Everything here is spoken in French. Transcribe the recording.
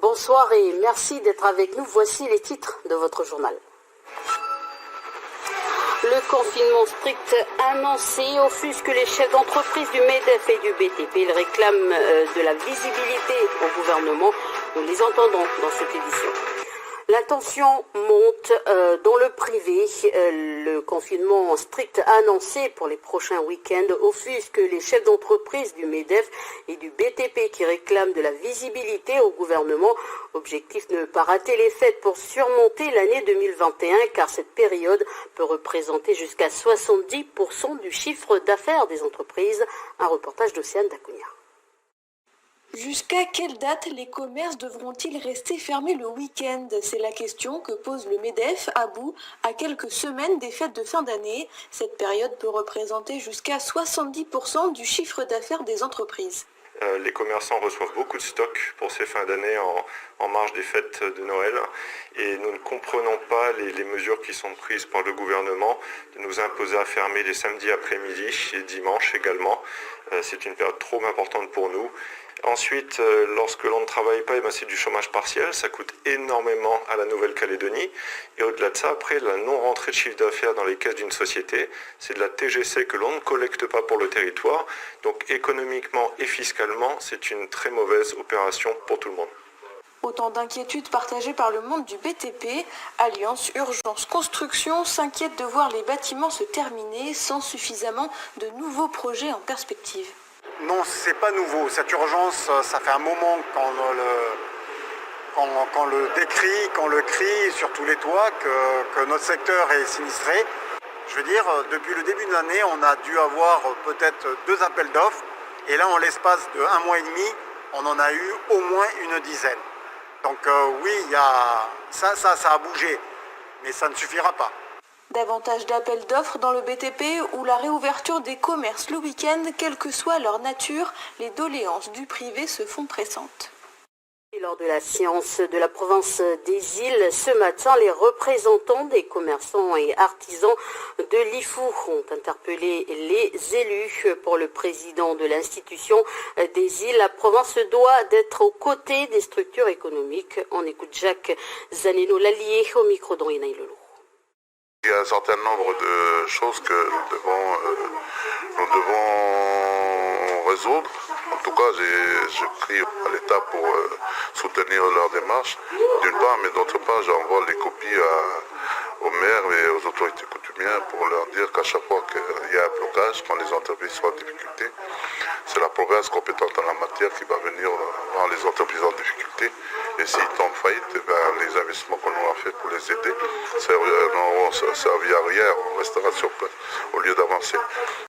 Bonsoir et merci d'être avec nous. Voici les titres de votre journal. Le confinement strict annoncé offusque les chefs d'entreprise du MEDEF et du BTP. Ils réclament de la visibilité au gouvernement. Nous les entendons dans cette édition. La tension monte dans le privé. Le confinement strict annoncé pour les prochains week-ends offusque les chefs d'entreprise du MEDEF et du BTP qui réclament de la visibilité au gouvernement. Objectif, ne pas rater les fêtes pour surmonter l'année 2021 car cette période peut représenter jusqu'à 70% du chiffre d'affaires des entreprises. Un reportage d'Océane Dacounia. Jusqu'à quelle date les commerces devront-ils rester fermés le week-end? C'est la question que pose le MEDEF à bout à quelques semaines des fêtes de fin d'année. Cette période peut représenter jusqu'à 70% du chiffre d'affaires des entreprises. Les commerçants reçoivent beaucoup de stocks pour ces fins d'année en marge des fêtes de Noël et nous ne comprenons pas les mesures qui sont prises par le gouvernement de nous imposer à fermer les samedis après-midi et dimanche également. C'est une période trop importante pour nous. Ensuite, lorsque l'on ne travaille pas, c'est du chômage partiel, ça coûte énormément à la Nouvelle-Calédonie. Et au-delà de ça, après, la non-rentrée de chiffre d'affaires dans les caisses d'une société, c'est de la TGC que l'on ne collecte pas pour le territoire. Donc économiquement et fiscalement, c'est une très mauvaise opération pour tout le monde. Autant d'inquiétudes partagées par le monde du BTP. Alliance Urgence Construction s'inquiète de voir les bâtiments se terminer sans suffisamment de nouveaux projets en perspective. Non, c'est pas nouveau. Cette urgence, ça fait un moment qu'on le décrit, qu'on le crie sur tous les toits, que notre secteur est sinistré. Je veux dire, depuis le début de l'année, on a dû avoir peut-être 2 appels d'offres. Et là, en l'espace de 1 mois et demi, on en a eu au moins une dizaine. Donc oui, ça a bougé, mais ça ne suffira pas. Davantage d'appels d'offres dans le BTP ou la réouverture des commerces le week-end, quelle que soit leur nature, les doléances du privé se font pressantes. Et lors de la séance de la province des îles, ce matin, les représentants des commerçants et artisans de l'IFU ont interpellé les élus. Pour le président de l'institution des îles, la province doit être aux côtés des structures économiques. On écoute Jacques Zaneno-Lallier au micro d'Henri Lelou. Il y a un certain nombre de choses que nous devons résoudre. En tout cas, je crie à l'État pour soutenir leur démarche, d'une part, mais d'autre part, j'envoie les copies aux maires et aux autorités coutumières pour leur dire qu'à chaque fois qu'il y a un blocage, quand les entreprises sont en difficulté, c'est la province compétente en la matière qui va venir voir les entreprises en difficulté. Et s'ils tombent faillite, les investissements qu'on aura fait pour les aider n'auront servi à rien, on restera sur place au lieu d'avancer.